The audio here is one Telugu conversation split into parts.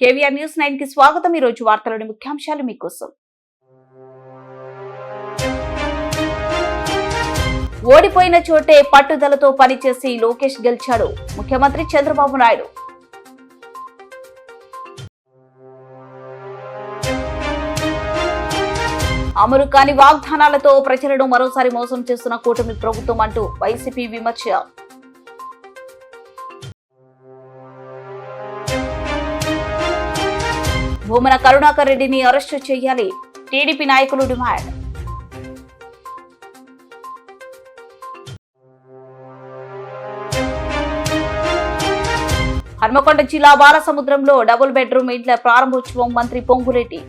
కేవీఆర్ న్యూస్ 9 కి స్వాగతం। ఈ రోజు వార్తలోని ముఖ్యాంశాలు మీకోసం। ఓడిపోయిన చోటే పట్టుదలతో పనిచేసి లోకేష్ గెలిచాడు, ముఖ్యమంత్రి చంద్రబాబు నాయుడు। అమలు కాని వాగ్దానాలతో ప్రజలను మరోసారి మోసం చేస్తున్న కూటమి ప్రభుత్వం అంటూ వైసీపీ విమర్శ। భూమన కరుణాకర్ రెడ్డిని అరెస్టు చేయాలి, టీడీపీ నాయకులు డిమాండ్। హన్మకొండ జిల్లా బాలసముద్రంలో డబుల్ బెడ్రూమ్ ఇంట్ల ప్రారంభోత్సవం మంత్రి పొంగులేటి।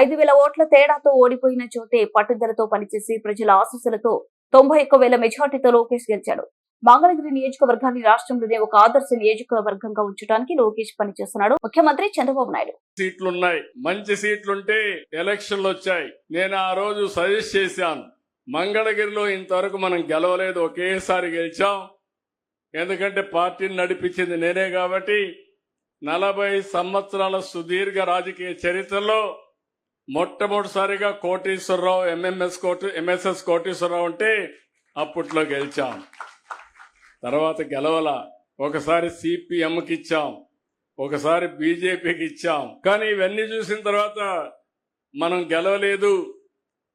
5,000 ఓట్ల తేడాతో ఓడిపోయిన చోటే పట్టుదలతో పనిచేసి ప్రజల ఆశీస్సులతో 91,000 మెజార్టీతో లోకేష్ గెలిచాడు। మంగళగిరి నియోజకవర్గాన్ని రాష్ట్రంలోనే ఒక ఆదర్శ నియోజకవర్గంగా ఉంచడానికి లోకేష్ పనిచేస్తున్నాడు, ముఖ్యమంత్రి చంద్రబాబు నాయుడు। సీట్లున్నాయి, మంచి సీట్లుంటే ఎలక్షన్లు వచ్చాయి। నేను ఆ రోజు సజెస్ట్ చేశాను, మంగళగిరిలో ఇంతవరకు మనం గెలవలేదు, ఒకేసారి గెలిచాం। ఎందుకంటే పార్టీని నడిపించింది నేనే కాబట్టి 40 సంవత్సరాల సుదీర్ఘ రాజకీయ చరిత్రలో మొట్టమొదటిసారిగా కోటేశ్వరరావు ఎంఎస్ఎస్ కోటేశ్వరరావు అంటే అప్పట్లో గెలిచాం। తర్వాత గెలవల, ఒకసారి సిపిఎంకి ఇచ్చాం, ఒకసారి బీజేపీకి ఇచ్చాం। కానీ ఇవన్నీ చూసిన తర్వాత మనం గెలవలేదు,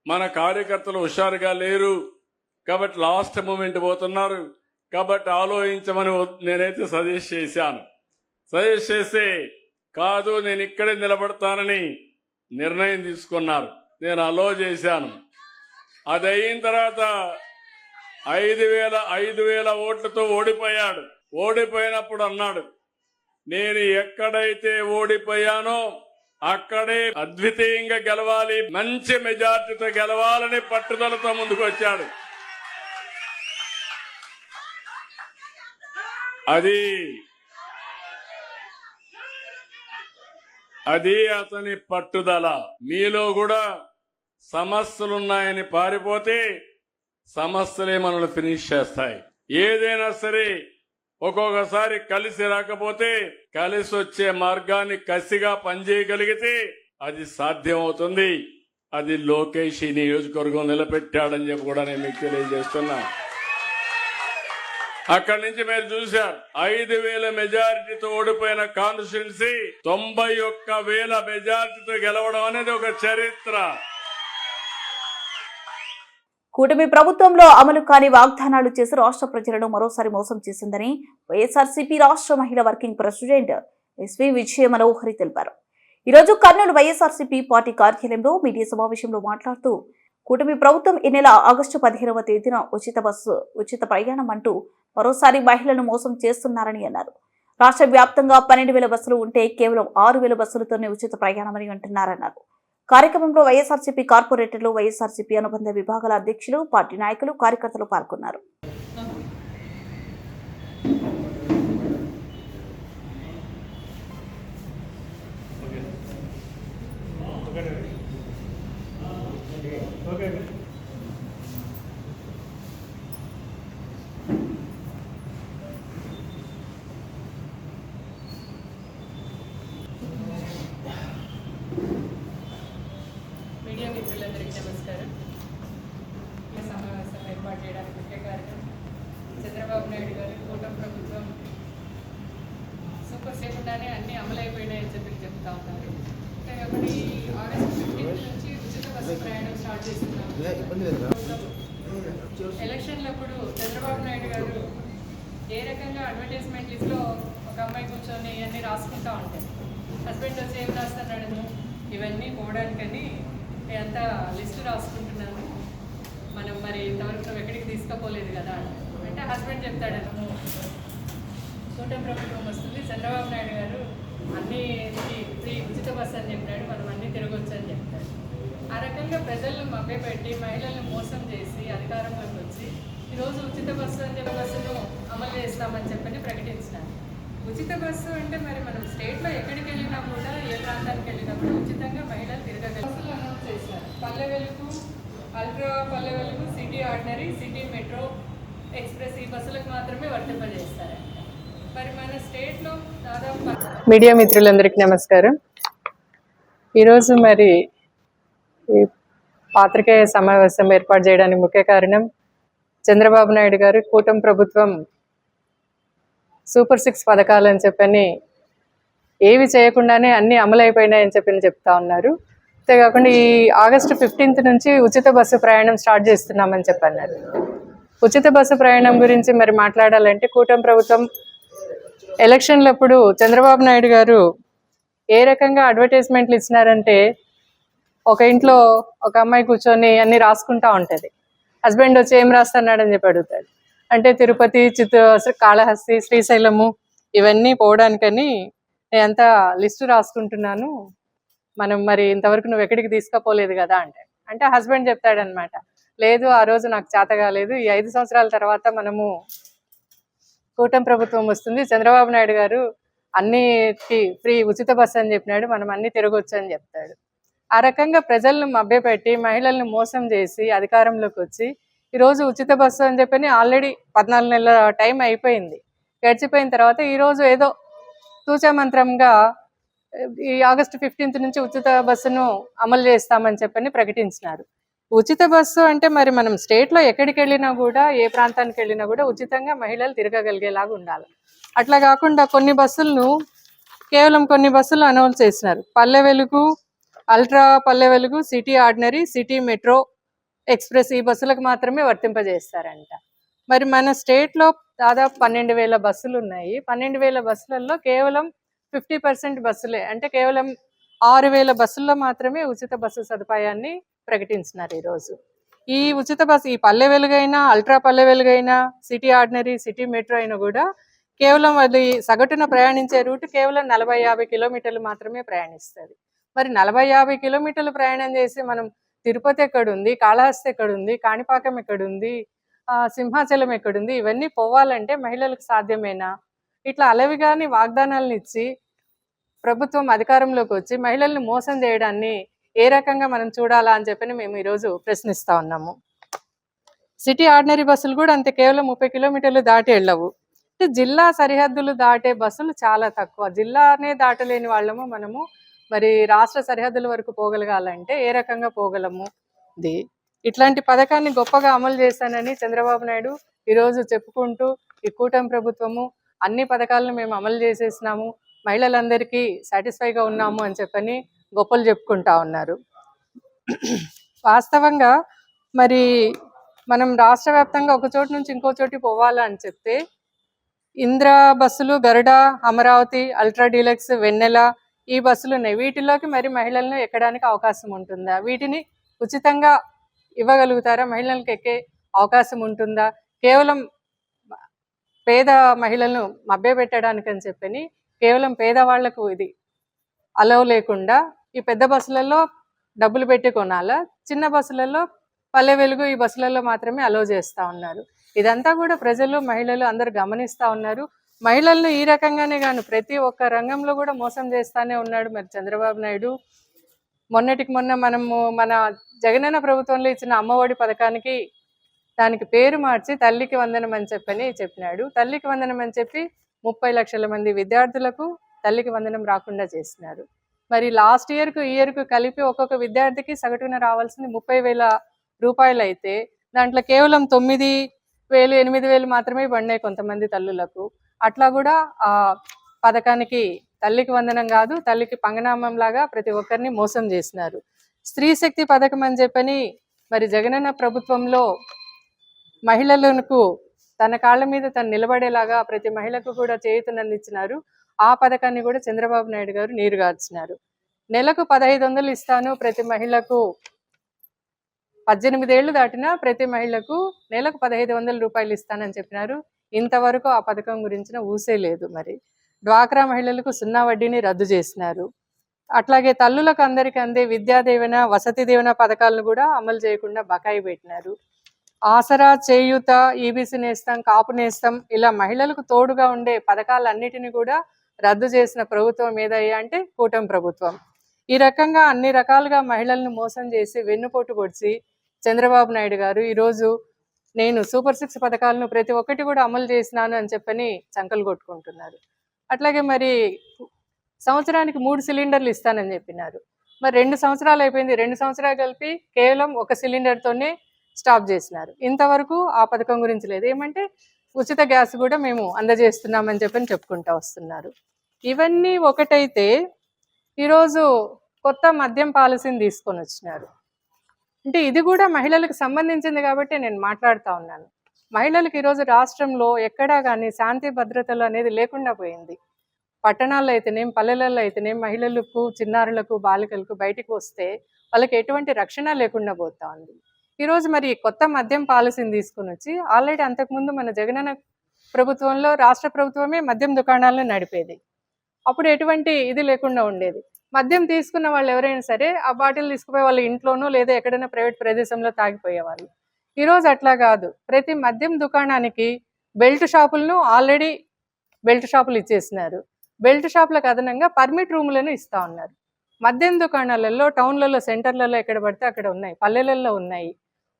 మన కార్యకర్తలు హుషారుగా లేరు కాబట్టి లాస్ట్ మూమెంట్ పోతున్నారు కాబట్టి ఆలోచించమని నేనైతే సజెస్ట్ చేశాను। సజెస్ట్ చేస్తే కాదు నేను ఇక్కడే నిలబడతానని నిర్ణయం తీసుకున్నారు, నేను అలో చేశాను। అది అయిన తర్వాత 5,000 ఓట్లతో ఓడిపోయాడు। ఓడిపోయినప్పుడు అన్నాడు, నేను ఎక్కడైతే ఓడిపోయానో అక్కడే అద్వితీయంగా గెలవాలి, మంచి మెజార్టీతో గెలవాలని పట్టుదలతో ముందుకు వచ్చాడు। అది అతని పట్టుదల। మీలో కూడా సమస్యలున్నాయని పారిపోతే సమస్యలే మనల్ని ఫినిష్ చేస్తాయి। ఏదైనా సరే ఒక్కొక్కసారి కలిసి రాకపోతే కలిసి వచ్చే మార్గాన్ని కసిగా పనిచేయగలిగితే అది సాధ్యం అవుతుంది। అది లోకేష్ ఈ నియోజకవర్గం నిలబెట్టాడని చెప్పి కూడా నేను మీకు తెలియజేస్తున్నా। అక్కడి నుంచి మీరు చూశారు, 5,000 మెజారిటీతో ఓడిపోయిన కాన్స్టిట్యున్సీ 91,000 మెజారిటీతో గెలవడం అనేది ఒక చరిత్ర। కూటమి ప్రభుత్వంలో అమలు కాని వాగ్దానాలు చేసి రాష్ట్ర ప్రజలను మరోసారి మోసం చేసిందని వైఎస్ఆర్సీపీ రాష్ట్ర మహిళా వర్కింగ్ ప్రెసిడెంట్ ఎస్వి విజయ మనోహరి తెలిపారు। ఈ రోజు కర్నూలు వైఎస్ఆర్సీపీ పార్టీ కార్యాలయంలో మీడియా సమావేశంలో మాట్లాడుతూ కూటమి ప్రభుత్వం ఈ నెల ఆగస్టు 15వ తేదీన ఉచిత ప్రయాణం అంటూ మరోసారి మహిళలను మోసం చేస్తున్నారని అన్నారు। రాష్ట్ర వ్యాప్తంగా 12,000 బస్సులు ఉంటే కేవలం 6,000 బస్సులతోనే ఉచిత ప్రయాణమని అంటున్నారన్నారు। కార్యక్రమంలో వైఎస్ఆర్సీపీ కార్పొరేటర్లు, వైఎస్ఆర్సీపీ అనుబంధ విభాగాల అధ్యక్షులు, పార్టీ నాయకులు, కార్యకర్తలు పాల్గొన్నారు। మీడియా మిత్రులందరికీ నమస్కారం। ఈ సమావేశం ఏర్పాటు చేయడానికి ముఖ్య కారణం చంద్రబాబు నాయుడు గారు కూటమి ప్రభుత్వం సూపర్ సేపుండానే అన్ని అమలైపోయినాయని చెప్తా ఉన్నారు। కాబట్టి ఆగస్టు 15 నుంచి ఉచిత బస్సు ప్రయాణం స్టార్ట్ చేస్తున్నాం। ఎలక్షన్లప్పుడు చంద్రబాబు నాయుడు గారు ఏ రకంగా అడ్వర్టైజ్మెంట్ లిస్ట్లో ఒక అమ్మాయి కూర్చొని ఇవన్నీ రాసుకుంటా ఉంటాయి, హస్బెండ్ వచ్చి ఏం రాస్తున్నాడు ఇవన్నీ పోవడానికని అంతా లిస్టు రాసుకుంటున్నాను, మనం మరి ఇంతవరకు ఎక్కడికి తీసుకుపోలేదు కదా అంటే హస్బెండ్ చెప్తాడు కూటమి ప్రభుత్వం వస్తుంది, చంద్రబాబు నాయుడు గారు అన్ని ఫ్రీ ఉచిత బస్సు అని చెప్పాడు, మనం అన్నీ తిరగొచ్చు అని చెప్తాడు। ఆ రకంగా ప్రజలను మభ్యపెట్టి మహిళలను మోసం చేసి అధికారంలోకి వచ్చి ఈరోజు ఉచిత బస్సు అని చెప్పి బస్సును అమలు చేస్తామని చెప్పని ప్రకటించినారు। ఉచిత బస్సు అంటే మరి మనం స్టేట్లో ఎక్కడికి వెళ్ళినా కూడా ఏ ప్రాంతానికి వెళ్ళినా కూడా ఉచితంగా మహిళలు తిరగగలరు। బస్సులు అనౌన్స్ చేశారు, Palle Velugu, ultra Palle Velugu, city ordinary, city metro express ఈ బస్సులకు మాత్రమే వర్తింపజేస్తారంట। మరి మన స్టేట్లో దాదాపు మీడియా మిత్రులందరికీ నమస్కారం. ఈరోజు మరి ఈ పాత్రికేయ సమావేశం ఏర్పాటు చేయడానికి ముఖ్య కారణం చంద్రబాబు నాయుడు గారు కూటమి ప్రభుత్వం సూపర్ 6 పథకాలని చెప్పని ఏవి చేయకుండానే అన్ని అమలైపోయినాయని చెప్పని చెప్తా ఉన్నారు. అంతేకాకుండా ఈ ఆగస్టు 15 నుంచి ఉచిత బస్సు ప్రయాణం స్టార్ట్ చేస్తున్నామని చెప్పన్నారు. ఉచిత బస్సు ప్రయాణం గురించి మరి మాట్లాడాలంటే కూటమి ప్రభుత్వం ఎలక్షన్లప్పుడు చంద్రబాబు నాయుడు గారు ఏ రకంగా అడ్వర్టైజ్మెంట్లు ఇచ్చినారంటే, ఒక ఇంట్లో ఒక అమ్మాయి కూర్చొని అన్ని రాసుకుంటా ఉంటుంది. హస్బెండ్ వచ్చి ఏం రాస్తున్నాడని చెప్పి అడుగుతాడు. అంటే తిరుపతి, చిత్తూరు, కాళహస్తి, శ్రీశైలము ఇవన్నీ పోవడానికని నేనంతా లిస్టు రాసుకుంటున్నాను, మనం మరి ఇంతవరకు నువ్వు ఎక్కడికి తీసుకుపోలేదు కదా అంటే హస్బెండ్ చెప్తాడనమాట, లేదు ఆ రోజు నాకు చేత కాలేదు, ఈ 5 సంవత్సరాల తర్వాత మనము కూటమి ప్రభుత్వం వస్తుంది, చంద్రబాబు నాయుడు గారు అన్నిటికీ ఫ్రీ ఉచిత బస్సు అని చెప్పినాడు, మనం అన్ని తిరగొచ్చు అని చెప్తాడు. ఆ రకంగా ప్రజలను మభ్యపెట్టి మహిళలను మోసం చేసి అధికారంలోకి వచ్చి ఈరోజు ఉచిత బస్సు అని చెప్పని ఆల్రెడీ 14 నెలల టైం అయిపోయింది. గడిచిపోయిన తర్వాత ఈరోజు ఏదో తూచమంత్రంగా ఈ ఆగస్టు 15 నుంచి ఉచిత బస్సును అమలు చేస్తామని చెప్పని ప్రకటించినారు. ఉచిత బస్సు అంటే మరి మనం స్టేట్లో ఎక్కడికి వెళ్ళినా కూడా, ఏ ప్రాంతానికి వెళ్ళినా కూడా ఉచితంగా మహిళలు తిరగగలిగేలాగా ఉండాలి. అట్లా కాకుండా కేవలం కొన్ని బస్సులు అనౌన్స్ చేసినారు. Palle Velugu, ultra Palle Velugu, city ordinary, city metro express ఈ బస్సులకు మాత్రమే వర్తింపజేస్తారంట. మరి మన స్టేట్లో దాదాపు 12,000 బస్సులు ఉన్నాయి. 12,000 బస్సులలో కేవలం 50% బస్సులే, అంటే కేవలం 6,000 బస్సుల్లో మాత్రమే ఉచిత బస్సు సదుపాయాన్ని ప్రకటించినారు. ఈరోజు ఈ ఉచిత బస్సు, ఈ పల్లె వెలుగైనా, అల్ట్రా పల్లె వెలుగైనా, సిటీ ఆర్డినరీ, సిటీ మెట్రో అయినా కూడా కేవలం అది సగటున ప్రయాణించే రూట్ కేవలం 40-50 కిలోమీటర్లు మాత్రమే ప్రయాణిస్తుంది. మరి 40-50 కిలోమీటర్లు ప్రయాణం చేసి మనం తిరుపతి ఎక్కడుంది, కాళహస్తి ఎక్కడుంది, కాణిపాకం ఎక్కడుంది, సింహాచలం ఎక్కడుంది, ఇవన్నీ పోవాలంటే మహిళలకు సాధ్యమేనా? ఇట్లా అలవిగాని వాగ్దానాలను ఇచ్చి ప్రభుత్వం అధికారంలోకి వచ్చి మహిళల్ని మోసం చేయడాన్ని ఏ రకంగా మనం చూడాలా అని చెప్పని మేము ఈరోజు ప్రశ్నిస్తా ఉన్నాము. సిటీ ఆర్డినరీ బస్సులు కూడా అంతే, కేవలం 30 కిలోమీటర్లు దాటి వెళ్ళవు. జిల్లా సరిహద్దులు దాటే బస్సులు చాలా తక్కువ. జిల్లానే దాటలేని వాళ్ళము మనము మరి రాష్ట్ర సరిహద్దుల వరకు పోగలగాలంటే ఏ రకంగా పోగలము? ఇట్లాంటి పథకాన్ని గొప్పగా అమలు చేశానని చంద్రబాబు నాయుడు ఈరోజు చెప్పుకుంటూ, ఈ కూటమి ప్రభుత్వము అన్ని పథకాలను మేము అమలు చేసేసినాము, మహిళలందరికీ సాటిస్ఫైగా ఉన్నాము అని చెప్పని గొప్పలు చెప్పుకుంటా ఉన్నారు. వాస్తవంగా మరి మనం రాష్ట్ర వ్యాప్తంగా ఒక చోటు నుంచి ఇంకో చోటికి పోవాలని చెప్తే ఇంద్ర బస్సులు, గరుడ, అమరావతి, అల్ట్రా డీలక్స్, వెన్నెల ఈ బస్సులు ఉన్నాయి. వీటిలోకి మరి మహిళలను ఎక్కడానికి అవకాశం ఉంటుందా? వీటిని ఉచితంగా ఇవ్వగలుగుతారా? మహిళలకు ఎక్కే అవకాశం ఉంటుందా? కేవలం పేద మహిళలను మభ్యపెట్టడానికి అని చెప్పని కేవలం పేదవాళ్లకు ఇది అలవ్ లేకుండా ఈ పెద్ద బస్సులలో డబ్బులు పెట్టి కొనాలా, చిన్న బస్సులలో పల్లె వెలుగు ఈ బస్సులలో మాత్రమే అలవ్ చేస్తూ ఉన్నారు. ఇదంతా కూడా ప్రజలు, మహిళలు అందరూ గమనిస్తూ ఉన్నారు. మహిళలను ఈ రకంగానే గాను ప్రతి ఒక్క రంగంలో కూడా మోసం చేస్తానే ఉన్నాడు మరి చంద్రబాబు నాయుడు. మొన్నటికి మొన్న మన జగనన్న ప్రభుత్వంలో ఇచ్చిన అమ్మఒడి పథకానికి దానికి పేరు మార్చి తల్లికి వందనం అని చెప్పినాడు. తల్లికి వందనం అని చెప్పి 30 లక్షల మంది విద్యార్థులకు తల్లికి వందనం రాకుండా చేసినారు. మరి లాస్ట్ ఇయర్కు ఈ ఇయర్కు కలిపి ఒక్కొక్క విద్యార్థికి సగటున రావాల్సింది 30,000 రూపాయలు అయితే దాంట్లో కేవలం 9,000, 8,000 మాత్రమే పడినాయి కొంతమంది తల్లులకు. అట్లా కూడా ఆ పథకానికి తల్లికి వందనం కాదు, తల్లికి పంగనామం లాగా ప్రతి ఒక్కరిని మోసం చేసినారు. స్త్రీ శక్తి పథకం అని చెప్పని మరి జగనన్న ప్రభుత్వంలో మహిళలకు తన కాళ్ళ మీద తను నిలబడేలాగా ప్రతి మహిళకు కూడా చేయూతనందించినారు. ఆ పథకాన్ని కూడా చంద్రబాబు నాయుడు గారు నీరుగార్చినారు. నెలకు 1,500 ఇస్తాను ప్రతి మహిళకు, 18 ఏళ్ళు దాటినా ప్రతి మహిళకు నెలకు 1,500 రూపాయలు ఇస్తానని చెప్పినారు. ఇంతవరకు ఆ పథకం గురించిన ఊసే లేదు. మరి డ్వాక్రా మహిళలకు 0 వడ్డీని రద్దు చేసినారు. అట్లాగే తల్లులకు అందరికీ అందే విద్యా దీవెన, వసతి దీవెన పథకాలను కూడా అమలు చేయకుండా బకాయి పెట్టినారు. ఆసరా, చేయూత, ఈబీసీ నేస్తం, కాపు నేస్తం ఇలా మహిళలకు తోడుగా ఉండే పథకాలన్నిటిని కూడా రద్దు చేసిన ప్రభుత్వం ఏదయ్యా అంటే కూటమి ప్రభుత్వం. ఈ రకంగా అన్ని రకాలుగా మహిళలను మోసం చేసి వెన్నుపోటు పొడిచి చంద్రబాబు నాయుడు గారు ఈరోజు నేను సూపర్ 6 పథకాలను ప్రతి ఒక్కటి కూడా అమలు చేసినాను అని చెప్పని చంకలు కొట్టుకుంటున్నారు. అట్లాగే మరి సంవత్సరానికి 3 సిలిండర్లు ఇస్తానని చెప్పినారు. మరి 2 సంవత్సరాలు అయిపోయింది. 2 సంవత్సరాలు కలిపి కేవలం 1 సిలిండర్తోనే స్టాప్ చేసినారు. ఇంతవరకు ఆ పథకం గురించి లేదు. ఏమంటే ఉచిత గ్యాస్ కూడా మేము అందజేస్తున్నామని చెప్పని చెప్పుకుంటూ వస్తున్నారు. ఇవన్నీ ఒకటైతే ఈరోజు కొత్త మద్యం పాలసీని తీసుకొని వచ్చినారు. అంటే ఇది కూడా మహిళలకు సంబంధించింది కాబట్టి నేను మాట్లాడుతూ ఉన్నాను. మహిళలకు ఈరోజు రాష్ట్రంలో ఎక్కడా కానీ శాంతి భద్రతలు అనేది లేకుండా పోయింది. పట్టణాల్లో అయితేనేం, పల్లెలలో అయితేనేం మహిళలకు, చిన్నారులకు, బాలికలకు బయటికి వస్తే వాళ్ళకి ఎటువంటి రక్షణ లేకుండా పోతా ఉంది. ఈరోజు మరి కొత్త మద్యం పాలసీని తీసుకుని వచ్చి ఆల్రెడీ అంతకుముందు మన జగనన్న ప్రభుత్వంలో రాష్ట్ర ప్రభుత్వమే మద్యం దుకాణాలను నడిపేది. అప్పుడు ఎటువంటి ఇది లేకుండా ఉండేది. మద్యం తీసుకున్న వాళ్ళు ఎవరైనా సరే ఆ బాటిల్ తీసుకుపోయి వాళ్ళ ఇంట్లోనూ లేదా ఎక్కడైనా ప్రైవేట్ ప్రదేశంలో తాగిపోయేవాళ్ళు. ఈరోజు అట్లా కాదు. ప్రతి మద్యం దుకాణానికి బెల్ట్ షాపులను ఆల్రెడీ బెల్ట్ షాపులు ఇచ్చేసినారు. బెల్ట్ షాపులకు అదనంగా పర్మిట్ రూములను ఇస్తూ ఉన్నారు. మద్యం దుకాణాలలో టౌన్లలో, సెంటర్లలో ఎక్కడ పడితే అక్కడ ఉన్నాయి, పల్లెలలో ఉన్నాయి.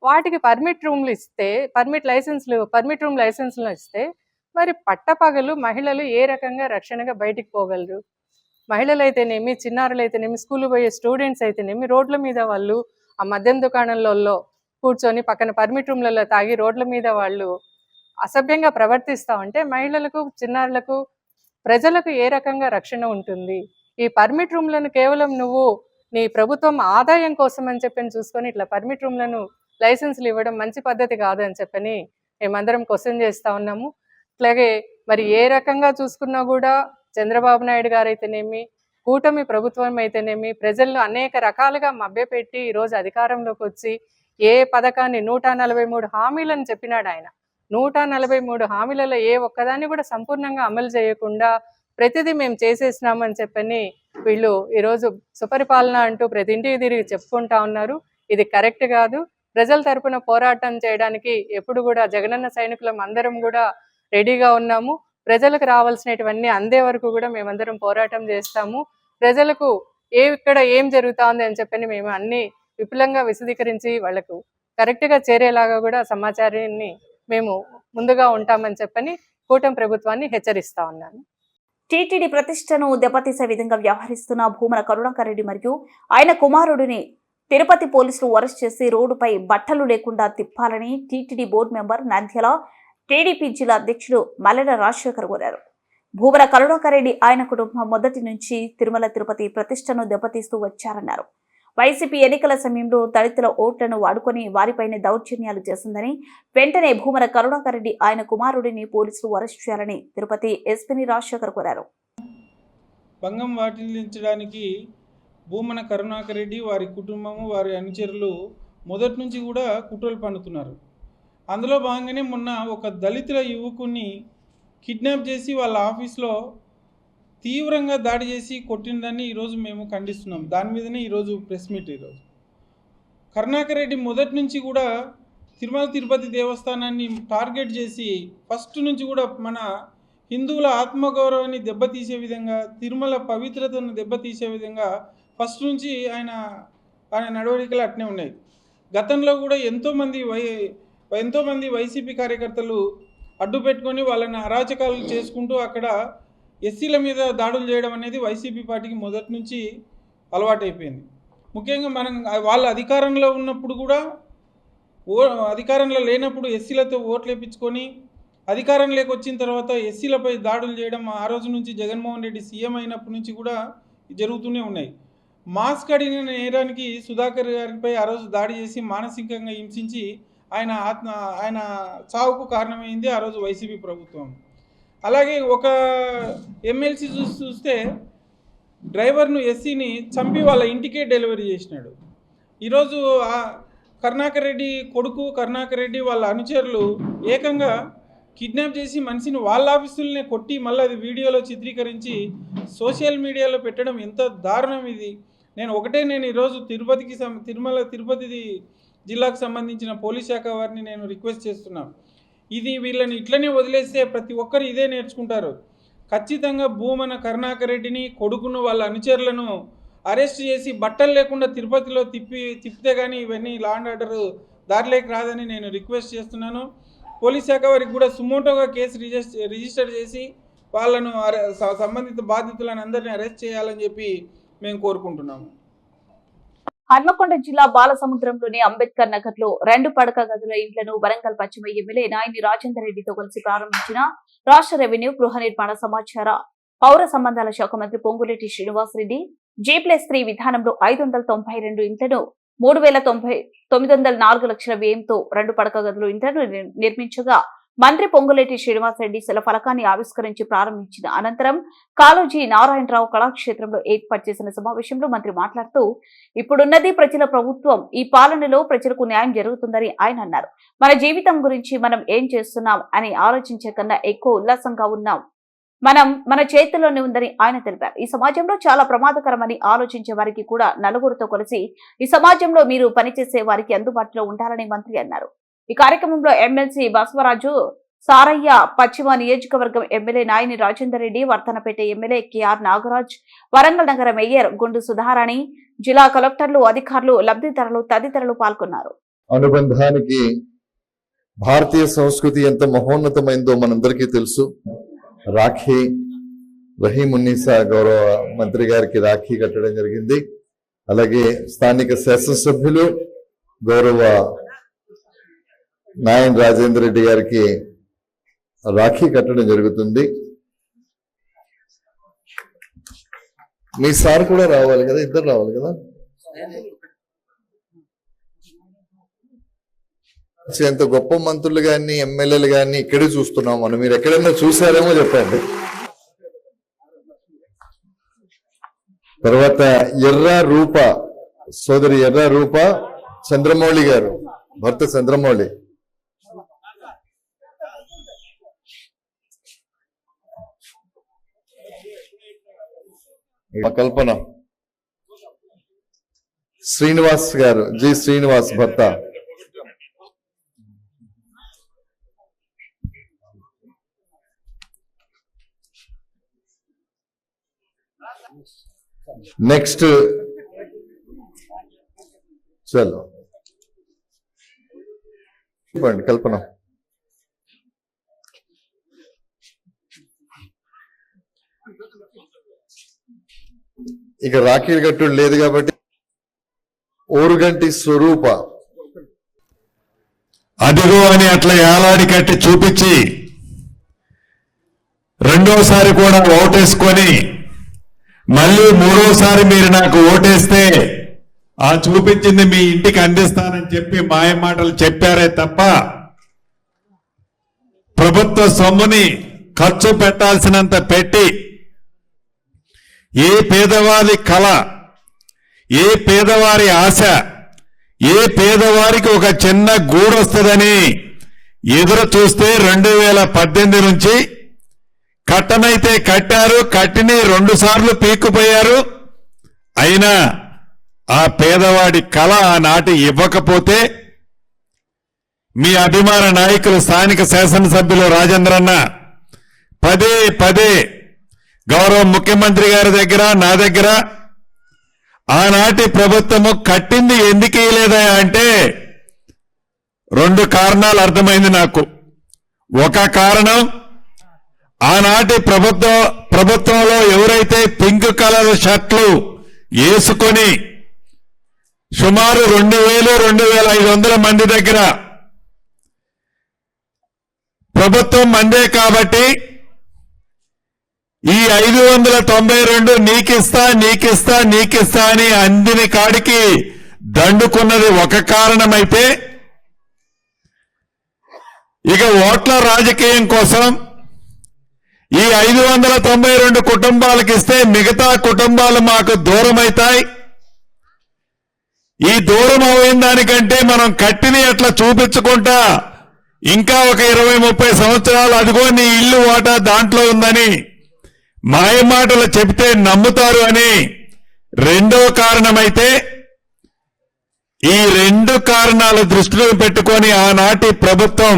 వాటికి పర్మిట్ రూమ్లు ఇస్తే, పర్మిట్ రూమ్ లైసెన్స్లు ఇస్తే మరి పట్టపగలు మహిళలు ఏ రకంగా రక్షణగా బయటికి పోగలరు? మహిళలు అయితేనేమి, చిన్నారులు అయితేనేమి, స్కూల్ పోయే స్టూడెంట్స్ అయితేనేమి రోడ్ల మీద వాళ్ళు ఆ మద్యం దుకాణంలో కూర్చొని పక్కన పర్మిట్ రూమ్లలో తాగి రోడ్ల మీద వాళ్ళు అసభ్యంగా ప్రవర్తిస్తూ ఉంటే మహిళలకు, చిన్నారులకు, ప్రజలకు ఏ రకంగా రక్షణ ఉంటుంది? ఈ పర్మిట్ రూమ్లను కేవలం నువ్వు నీ ప్రభుత్వం ఆదాయం కోసం అని చెప్పని చూసుకొని ఇట్లా పర్మిట్ రూమ్లను లైసెన్సులు ఇవ్వడం మంచి పద్ధతి కాదు అని చెప్పని మేమందరం క్వశ్చన్ చేస్తూ ఉన్నాము. అట్లాగే మరి ఏ రకంగా చూసుకున్నా కూడా చంద్రబాబు నాయుడు గారు అయితేనేమి, కూటమి ప్రభుత్వం అయితేనేమి ప్రజలను అనేక రకాలుగా మభ్యపెట్టి ఈరోజు అధికారంలోకి వచ్చి ఏ పథకాన్ని 143 హామీలను చెప్పినాడు ఆయన. 143 హామీలలో ఏ ఒక్కదాన్ని కూడా సంపూర్ణంగా అమలు చేయకుండా ప్రతిదీ మేము చేసేసినామని చెప్పని వీళ్ళు ఈరోజు సుపరిపాలన అంటూ ప్రతి ఇంటికి తిరిగి చెప్పుకుంటా ఉన్నారు. ఇది కరెక్ట్ కాదు. ప్రజల తరపున పోరాటం చేయడానికి ఎప్పుడు కూడా జగనన్న సైనికులం అందరం కూడా రెడీగా ఉన్నాము. ప్రజలకు రావాల్సినటువన్నీ అందే వరకు కూడా మేమందరం పోరాటం చేస్తాము. ప్రజలకు ఇక్కడ ఏం జరుగుతుంది అని చెప్పని మేము అన్ని విపులంగా విశదీకరించి వాళ్లకు కరెక్ట్గా చేరేలాగా కూడా సమాచారాన్ని మేము ముందుగా ఉంటామని చెప్పని కూటమి ప్రభుత్వాన్ని హెచ్చరిస్తా ఉన్నాను. టీటీడీ ప్రతిష్టను దెబ్బతీసే విధంగా వ్యవహరిస్తున్న భూమన కరుణాకర్ రెడ్డి మరియు ఆయన కుమారుడిని తిరుపతి పోలీసులు అరెస్ట్ చేసి రోడ్డుపై బట్టలు లేకుండా తిప్పాలని TTD board member Nandyal TDP జిల్లా అధ్యక్షుడు మల్లెల రాజశేఖర్ కోరారు. భూమన కరుణాకర్ రెడ్డి ఆయన కుటుంబం మొదటి నుంచి తిరుమల తిరుపతి ప్రతిష్టను దెబ్బతీస్తూ వచ్చారన్నారు. వైసీపీ ఎన్నికల సమయంలో దళితుల ఓట్లను వాడుకొని వారిపైనే దౌర్జన్యాలు చేసిందని, వెంటనే భూమన కరుణాకర్ రెడ్డి ఆయన కుమారుడిని పోలీసులు అరెస్ట్ చేయాలని తిరుపతి ఎస్పీని రాజశేఖర్ కోరారు. భంగం వాటిల్లించడానికి భూమన కరుణాకర్ రెడ్డి, వారి కుటుంబము, వారి అనుచరులు మొదటి నుంచి కూడా కుట్రలు పన్నుతున్నారు. అందులో భాగంగానే మొన్న ఒక దళితుల యువకుని కిడ్నాప్ చేసి వాళ్ళ ఆఫీస్లో తీవ్రంగా దాడి చేసి కొట్టిందని ఈరోజు మేము ఖండిస్తున్నాం. దాని మీదనే ఈరోజు ప్రెస్ మీట్. ఈరోజు కరుణాకర్ రెడ్డి మొదటి నుంచి కూడా తిరుమల తిరుపతి దేవస్థానాన్ని టార్గెట్ చేసి ఫస్ట్ నుంచి కూడా మన హిందువుల ఆత్మగౌరవాన్ని దెబ్బతీసే విధంగా, తిరుమల పవిత్రతను దెబ్బతీసే విధంగా ఫస్ట్ నుంచి ఆయన నడవడికలు అట్నే ఉన్నాయి. గతంలో కూడా ఎంతోమంది వైసీపీ కార్యకర్తలు అడ్డు పెట్టుకొని వాళ్ళని అరాచకాలు చేసుకుంటూ అక్కడ ఎస్సీల మీద దాడులు చేయడం అనేది వైసీపీ పార్టీకి మొదటి నుంచి అలవాటైపోయింది. ముఖ్యంగా వాళ్ళ అధికారంలో ఉన్నప్పుడు కూడా అధికారంలో లేనప్పుడు ఎస్సీలతో ఓట్లు వేయించుకొని అధికారంలోకి వచ్చిన తర్వాత ఎస్సీలపై దాడులు చేయడం ఆ రోజు నుంచి జగన్మోహన్ రెడ్డి సీఎం అయినప్పటి నుంచి కూడా జరుగుతూనే ఉన్నాయి. మాస్క్ అడిగిన నేరానికి సుధాకర్ గారిపై ఆ రోజు దాడి చేసి మానసికంగా హింసించి ఆయన చావుకు కారణమైంది ఆ రోజు వైసీపీ ప్రభుత్వం. అలాగే ఒక ఎమ్మెల్సీ చూస్తే డ్రైవర్ను ఎస్సీని చంపి వాళ్ళ ఇంటికే డెలివరీ చేసినాడు. ఈరోజు ఆ కరుణాకర్ రెడ్డి కొడుకు, కరుణాకర్ రెడ్డి వాళ్ళ అనుచరులు ఏకంగా కిడ్నాప్ చేసి మనిషిని వాళ్ళ ఆఫీసులనే కొట్టి మళ్ళీ అది వీడియోలో చిత్రీకరించి సోషల్ మీడియాలో పెట్టడం ఎంత దారుణం ఇది. నేను ఈరోజు తిరుమల తిరుపతి జిల్లాకు సంబంధించిన పోలీస్ శాఖ వారిని నేను రిక్వెస్ట్ చేస్తున్నాను. వీళ్ళని ఇట్లనే వదిలేస్తే ప్రతి ఒక్కరు ఇదే నేర్చుకుంటారు. ఖచ్చితంగా భూమన కరుణాకర్ రెడ్డిని, కొడుకును, వాళ్ళ అనుచరులను అరెస్ట్ చేసి బట్టలు లేకుండా తిరుపతిలో తిప్పితే కానీ ఇవన్నీ లా అండ్ ఆర్డర్ దారిలోకి రాదని నేను రిక్వెస్ట్ చేస్తున్నాను. పోలీస్ శాఖ వారికి కూడా సుమోటోగా కేసు రిజిస్టర్ చేసి వాళ్ళను సంబంధిత బాధితులను అందరినీ అరెస్ట్ చేయాలని చెప్పి మేము కోరుకుంటున్నాము. హన్మకొండ జిల్లా బాలసముద్రంలోని అంబేద్కర్ నగర్ లో 2 పడక గదుల ఇంట్లను వరంగల్ పశ్చిమ ఎమ్మెల్యే నాయని రాజేందర్ రెడ్డితో కలిసి ప్రారంభించిన రాష్ట్ర రెవెన్యూ, గృహ నిర్మాణ, సమాచార, పౌర సంబంధాల శాఖ మంత్రి పొంగులేటి శ్రీనివాసరెడ్డి G+3 విధానంలో 592 ఇంట్లను 3,904 లక్షల వ్యయంతో 2 పడక గదుల ఇంట్లను నిర్మించగా మంత్రి పొంగులేటి శ్రీనివాసరెడ్డి శిలాఫలకాన్ని ఆవిష్కరించి ప్రారంభించిన అనంతరం కాళోజీ నారాయణరావు కళాక్షేత్రంలో ఏర్పాటు చేసిన సమావేశంలో మంత్రి మాట్లాడుతూ ఇప్పుడున్నది ప్రజల ప్రభుత్వం, ఈ పాలనలో ప్రజలకు న్యాయం జరుగుతుందని ఆయన అన్నారు. మన జీవితం గురించి మనం ఏం చేస్తున్నాం అని ఆలోచించే కన్నా ఎక్కువ ఉల్లాసంగా ఉన్నాం, మన చేతుల్లోనే ఉందని ఆయన తెలిపారు. ఈ సమాజంలో చాలా ప్రమాదకరమని ఆలోచించే వారికి కూడా నలుగురితో కలిసి ఈ సమాజంలో మీరు పనిచేసే వారికి అందుబాటులో ఉండాలని మంత్రి అన్నారు. ఈ కార్యక్రమంలో ఎమ్మెల్సీ బసవరాజు, సారయ్య, పశ్చిమ నియోజకవర్గం MLA Nayani Rajender Reddy, Vardhannapet MLA KR Nagaraj, Warangal నగర మేయర్ గుండు సుధారాణి, జిల్లా కలెక్టర్లు, అధికారులు, లబ్ధిదారులు తదితరులు పాల్గొన్నారు. అనుబంధానికి భారతీయ సంస్కృతి ఎంత మహోన్నతమైందో మనందరికీ తెలుసు. రాఖీ రహీమున్నీసా గౌరవ మంత్రి గారికి రాఖీ కట్టడం జరిగింది. అలాగే స్థానిక శాసనసభ్యులు గౌరవ నాయన్ రాజేందర్ రెడ్డి గారికి రాఖీ కట్టడం జరుగుతుంది. మీ సార్ కూడా రావాలి కదా, ఇద్దరు రావాలి కదా. ఎంత గొప్ప మంత్రులు కానీ ఎమ్మెల్యేలు కానీ ఇక్కడే చూస్తున్నాం మనం. మీరు ఎక్కడైనా చూసారేమో చెప్పండి. తర్వాత ఎర్ర రూప సోదరి ఎర్ర రూప చంద్రమౌళి గారు, భర్త చంద్రమౌళి. కల్పన శ్రీనివాస్ గారు, జి శ్రీనివాస్ భర్త. నెక్స్ట్ చలో చెప్పండి కల్పన. ఇక రాఖీలు కట్టుడు లేదు కాబట్టి ఓరుగంటి స్వరూప. అదిగో అని అట్లా ఏలాడి కట్టి చూపించి రెండోసారి కూడా ఓటేసుకొని మళ్ళీ మూడోసారి మీరు నాకు ఓటేస్తే ఆ చూపించింది మీ ఇంటికి అందిస్తానని చెప్పి మాయ మాటలు చెప్పారే తప్ప ప్రభుత్వ సొమ్ముని ఖర్చు పెట్టాల్సినంత పెట్టి ఏ పేదవారి కళ, ఏ పేదవారి ఆశ, ఏ పేదవారికి ఒక చిన్న గూడు వస్తుందని ఎదురు చూస్తే 2018 నుంచి కట్టనైతే కట్టారు, కట్టిని 2 సార్లు పీక్కుపోయారు. అయినా ఆ పేదవాడి కళ ఆనాటి ఇవ్వకపోతే మీ అభిమాన నాయకులు స్థానిక శాసనసభ్యులు రాజేంద్రన్న పదే పదే గౌరవ ముఖ్యమంత్రి గారి దగ్గర, నా దగ్గర ఆనాటి ప్రభుత్వము కట్టింది ఎందుకు ఇయ్యలేదా అంటే 2 కారణాలు అర్థమైంది నాకు. ఒక కారణం, ఆనాటి ప్రభుత్వంలో ఎవరైతే పింక్ కలర్ షర్ట్లు వేసుకొని సుమారు 2,000-2,500 మంది దగ్గర ప్రభుత్వం మందే కాబట్టి ఈ 592 నీకిస్తా అని అందిని కాడికి దండుకున్నది ఒక కారణమైతే, ఇక ఓట్ల రాజకీయం కోసం ఈ 592 కుటుంబాలకు ఇస్తే మిగతా కుటుంబాలు మాకు దూరమైతాయి. ఈ దూరం అయిన దానికంటే మనం కట్టిని అట్లా చూపించుకుంటా ఇంకా ఒక 20-30 సంవత్సరాలు అదిగో నీ ఇల్లు వాటా దాంట్లో ఉందని మాయమాటలు చెబితే నమ్ముతారు అని రెండో కారణమైతే, ఈ 2 కారణాలు దృష్టిలో పెట్టుకొని ఆనాటి ప్రభుత్వం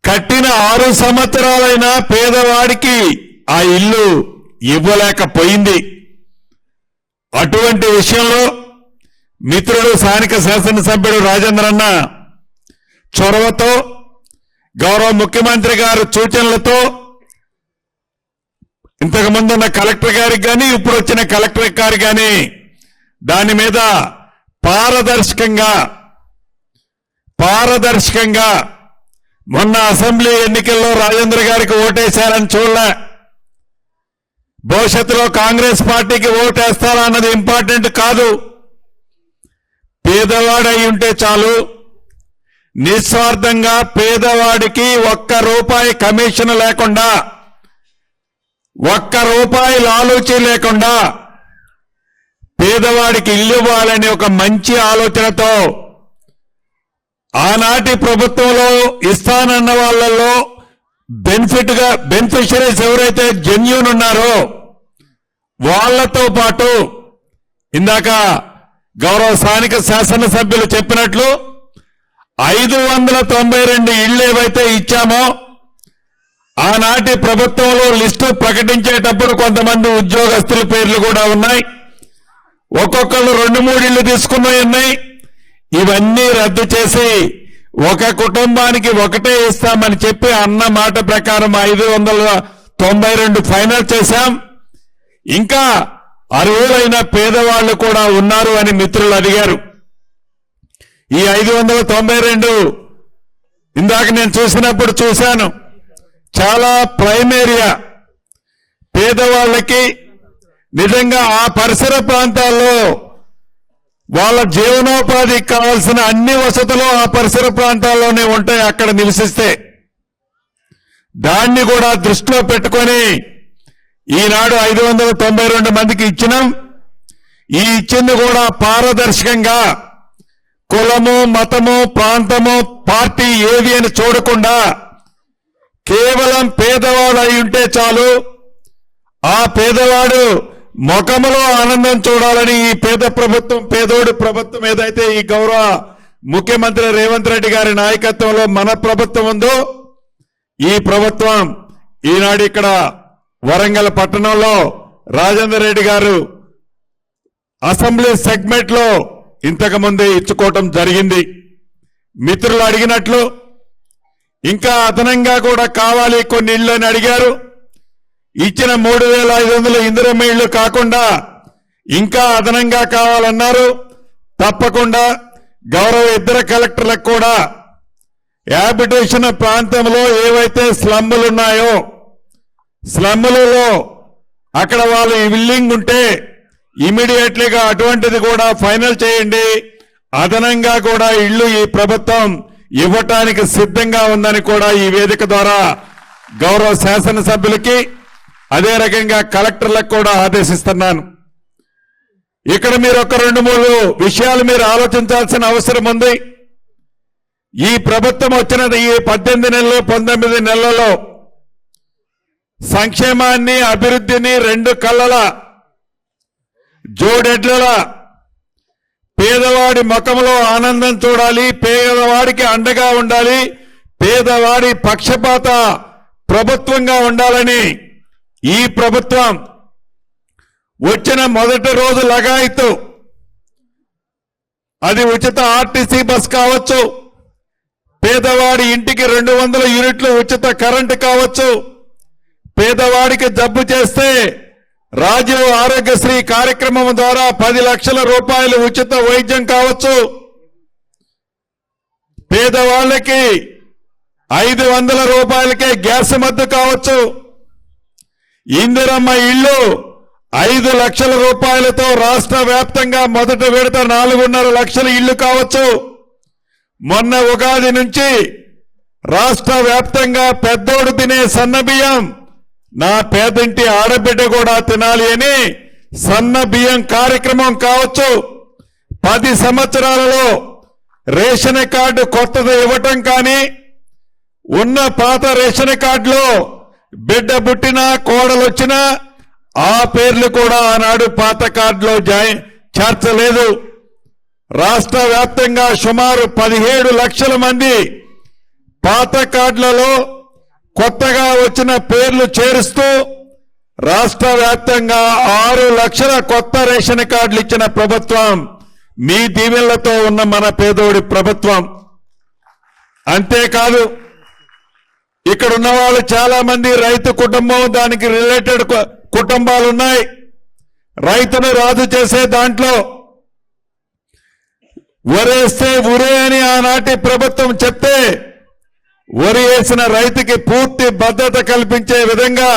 కట్టిన 6 సంవత్సరాలైనా పేదవాడికి ఆ ఇల్లు ఇవ్వలేకపోయింది. అటువంటి విషయంలో మిత్రుడు స్థానిక శాసనసభ్యుడు రాజేంద్రన్న చొరవతో గౌరవ ముఖ్యమంత్రి గారి సూచనలతో ఇంతకు ముందున్న కలెక్టర్ గారికి కానీ ఇప్పుడు వచ్చిన కలెక్టర్ గారికి కానీ దాని మీద పారదర్శకంగా మొన్న అసెంబ్లీ ఎన్నికల్లో రాజేంద్ర గారికి ఓటేశారని చూడలే. భవిష్యత్తులో కాంగ్రెస్ పార్టీకి ఓటేస్తారా అన్నది ఇంపార్టెంట్ కాదు. పేదవాడు అయి ఉంటే చాలు, నిస్వార్థంగా పేదవాడికి ₹1 కమిషన్ లేకుండా, ₹1 లాలూచీ లేకుండా పేదవాడికి ఇల్లు ఇవ్వాలని ఒక మంచి ఆలోచనతో ఆనాటి ప్రభుత్వంలో ఇస్తానన్న వాళ్ళల్లో బెనిఫిషరీస్ ఎవరైతే జెన్యూన్ ఉన్నారో వాళ్లతో పాటు ఇందాక గౌరవ స్థానిక శాసనసభ్యులు చెప్పినట్లు 592 ఇళ్లు ఏవైతే ఇచ్చామో ఆనాటి ప్రభుత్వంలో లిస్టు ప్రకటించేటప్పుడు కొంతమంది ఉద్యోగస్తుల పేర్లు కూడా ఉన్నాయి. ఒక్కొక్కళ్ళు 2-3 ఇళ్లు తీసుకున్నవి ఉన్నాయి. ఇవన్నీ రద్దు చేసి ఒక కుటుంబానికి ఒకటే ఇస్తామని చెప్పి అన్న మాట ప్రకారం 592 ఫైనల్ చేశాం. ఇంకా అర్హులైన పేదవాళ్లు కూడా ఉన్నారు అని మిత్రులు అడిగారు. ఈ 592 ఇందాక నేను చూసినప్పుడు చూశాను, చాలా ప్రైమ్ ఏరియా పేదవాళ్ళకి నిజంగా ఆ పరిసర ప్రాంతాల్లో వాళ్ళ జీవనోపాధికి కావాల్సిన అన్ని వసతులు ఆ పరిసర ప్రాంతాల్లోనే ఉంటాయి. అక్కడ నివసిస్తే దాన్ని కూడా దృష్టిలో పెట్టుకొని ఈనాడు 592 మందికి ఇచ్చినాం. ఈ ఇచ్చింది కూడా పారదర్శకంగా కులము, మతము, ప్రాంతము, పార్టీ ఏది అని చూడకుండా కేవలం పేదవాడు అయి ఉంటే చాలు, ఆ పేదవాడు ముఖములో ఆనందం చూడాలని ఈ పేదోడి ప్రభుత్వం ఏదైతే ఈ గౌరవ ముఖ్యమంత్రి రేవంత్ రెడ్డి గారి నాయకత్వంలో మన ప్రభుత్వం ఉందో, ఈ ప్రభుత్వం ఈనాడు ఇక్కడ వరంగల్ పట్టణంలో రాజేందర్ రెడ్డి గారు అసెంబ్లీ సెగ్మెంట్ లో ఇంతకు ముందే ఇచ్చుకోవటం జరిగింది. మిత్రులు అడిగినట్లు ఇంకా అదనంగా కూడా కావాలి కొన్ని ఇళ్ళు అని అడిగారు. ఇచ్చిన 3500 ఇందిరమ్మ ఇళ్లు కాకుండా ఇంకా అదనంగా కావాలన్నారు. తప్పకుండా గౌరవ ఇద్దరు కలెక్టర్లకు కూడా హ్యాబిటేషన్ ప్రాంతంలో ఏవైతే స్లమ్ములు ఉన్నాయో స్లమ్ములలో అక్కడ వాళ్ళు విల్లింగ్ ఉంటే ఇమీడియట్లీగా అటువంటిది కూడా ఫైనల్ చేయండి. అదనంగా కూడా ఇళ్లు ఈ ప్రభుత్వం ఇవ్వటానికి సిద్ధంగా ఉందని కూడా ఈ వేదిక ద్వారా గౌరవ శాసనసభ్యులకి అదే రకంగా కలెక్టర్లకు కూడా ఆదేశిస్తున్నాను. ఇక్కడ మీరు ఒక 2-3 విషయాలు మీరు ఆలోచించాల్సిన అవసరం ఉంది. ఈ ప్రభుత్వం వచ్చిన ఈ 18 నెలలు 19 నెలలలో సంక్షేమాన్ని అభివృద్ధిని 2 కళ్ళల జోడెడ్ల పేదవాడి ముఖంలో ఆనందం చూడాలి, పేదవాడికి అండగా ఉండాలి, పేదవాడి పక్షపాత ప్రభుత్వంగా ఉండాలని ఈ ప్రభుత్వం వచ్చిన మొదటి రోజు లగాయత్తు అది ఉచిత ఆర్టీసీ బస్ కావచ్చు, పేదవాడి ఇంటికి 200 యూనిట్లు ఉచిత కరెంటు కావచ్చు, పేదవాడికి జబ్బు చేస్తే రాజీవ్ ఆరోగ్యశ్రీ కార్యక్రమం ద్వారా 10 లక్షల రూపాయలు ఉచిత వైద్యం కావచ్చు, పేదవాళ్ళకి 500 రూపాయలకే గ్యాస్ మద్దతు కావచ్చు, ఇందిరమ్మ ఇళ్లు 5 లక్షల రూపాయలతో రాష్ట్ర వ్యాప్తంగా మొదటి విడత 4.5 లక్షల ఇళ్లు కావచ్చు. మొన్న ఉగాది నుంచి రాష్ట్ర వ్యాప్తంగా పెద్దోడు తినే సన్న బియ్యం నా పేదింటి ఆడబిడ్డ కూడా తినాలి అని సన్న బియ్యం కార్యక్రమం కావచ్చు. 10 సంవత్సరాలలో రేషన్ కార్డు కొత్తది ఇవ్వటం కానీ, ఉన్న పాత రేషన్ కార్డులో బిడ్డ పుట్టినా కోడలు వచ్చినా ఆ పేర్లు కూడా ఆనాడు పాత కార్డులో చేర్చలేదు. రాష్ట్ర వ్యాప్తంగా సుమారు 17 లక్షల మంది పాత కార్డులలో కొత్తగా వచ్చిన పేర్లు చేరుస్తూ రాష్ట్ర వ్యాప్తంగా 6 లక్షల కొత్త రేషన్ కార్డులు ఇచ్చిన ప్రభుత్వం మీ దీవెనలతో ఉన్న మన పేదోడి ప్రభుత్వం. అంతేకాదు ఇక్కడ ఉన్న వాళ్ళు చాలా మంది రైతు కుటుంబం, దానికి రిలేటెడ్ కుటుంబాలు ఉన్నాయి. రైతును రాజు చేసే దాంట్లో వరేస్తే ఉరే అని ఆనాటి ప్రభుత్వం చెప్తే వరి వేసిన రైతుకి పూర్తి భద్రత కల్పించే విధంగా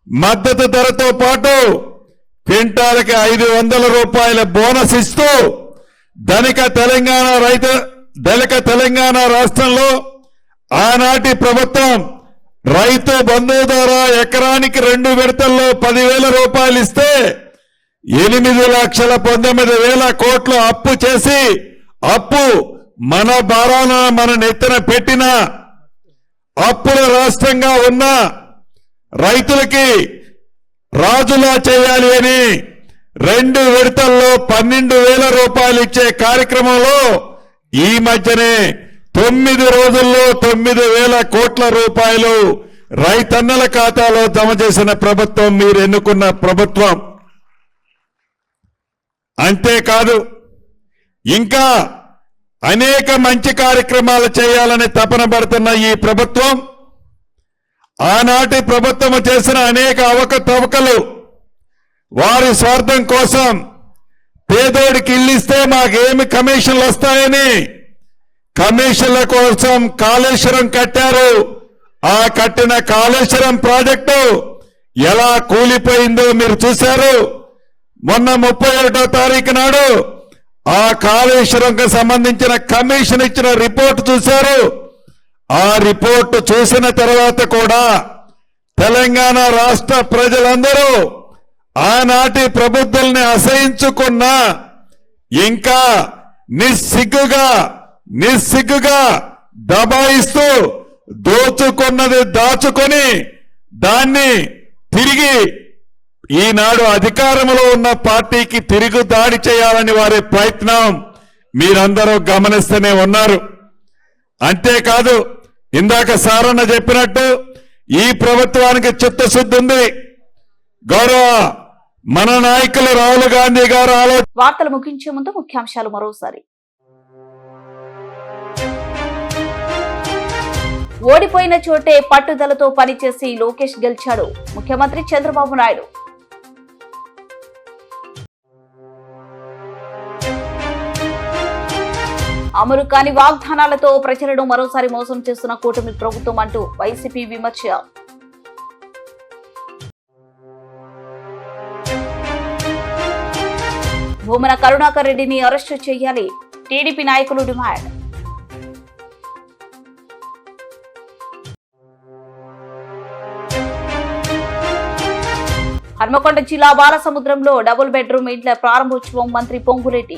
మద్దతు ధరతో పాటు క్వింటాలకి 500 రూపాయల బోనస్ ఇస్తూ ధనిక తెలంగాణ రాష్ట్రంలో ఆనాటి ప్రభుత్వం రైతు బంధు ద్వారా ఎకరానికి 2 విడతల్లో 10,000 రూపాయలు ఇస్తే 8,19,000 కోట్లు అప్పు చేసి అప్పు మన భారాన మన నెత్తిన పెట్టిన అప్పుల రాష్ట్రంగా ఉన్న రైతులకి రాజులా చేయాలి అని 2 విడతల్లో 12,000 రూపాయలు ఇచ్చే కార్యక్రమంలో ఈ మధ్యనే 9 రోజుల్లో 9,000 కోట్ల రూపాయలు రైతన్నల ఖాతాలో జమ చేసిన ప్రభుత్వం మీరు ఎన్నుకున్న ప్రభుత్వం. అంతేకాదు ఇంకా అనేక మంచి కార్యక్రమాలు చేయాలని తపన పడుతున్న ఈ ప్రభుత్వం ఆనాటి ప్రభుత్వం చేసిన అనేక అవకతవకలు, వారి స్వార్థం కోసం పేదోడికి ఇల్లు ఇస్తే మాకేమి కమిషన్లు వస్తాయని కమిషన్ల కోసం కాళేశ్వరం కట్టారు. ఆ కట్టిన కాళేశ్వరం ప్రాజెక్టు ఎలా కూలిపోయిందో మీరు చూశారు. మొన్న 31వ తారీఖు నాడు ఆ కాళేశ్వరంకి సంబంధించిన కమిషన్ ఇచ్చిన రిపోర్ట్ చూశారు. ఆ రిపోర్టు చూసిన తర్వాత కూడా తెలంగాణ రాష్ట్ర ప్రజలందరూ ఆనాటి ప్రభుత్వాన్ని అసహించుకున్నా ఇంకా నిస్సిగ్గుగా దబాయిస్తూ దోచుకున్నది దాచుకొని దాన్ని తిరిగి ఈనాడు అధికారంలో ఉన్న పార్టీకి తిరుగు దాడి చేయాలని వారి ప్రయత్నం మీరందరూ గమనిస్తూనే ఉన్నారు. అంతేకాదు ఇందాక సారన్న చెప్పినట్టు ఈ ప్రభుత్వానికి చిత్తశుద్ధి ఉంది. గౌరవ మన నాయకులు రాహుల్ గాంధీ గారు వార్తలు ముగించే ముందు ముఖ్యాంశాలు మరోసారి. ఓడిపోయిన చోటే పట్టుదలతో పనిచేసి లోకేష్ గెలిచాడు, ముఖ్యమంత్రి చంద్రబాబు నాయుడు. అమలు కాని వాగ్దానాలతో ప్రజలను మరోసారి మోసం చేస్తున్న కూటమి ప్రభుత్వం అంటూ వైసీపీ విమర్శ. భూమన కరుణాకర్ రెడ్డిని అరెస్టు చేయాలి, టీడీపీ నాయకులు డిమాండ్. హన్మకొండ జిల్లా బాలసముద్రంలో డబుల్ బెడ్రూమ్ ఇంట్ల ప్రారంభోత్సవం మంత్రి పొంగులేటి.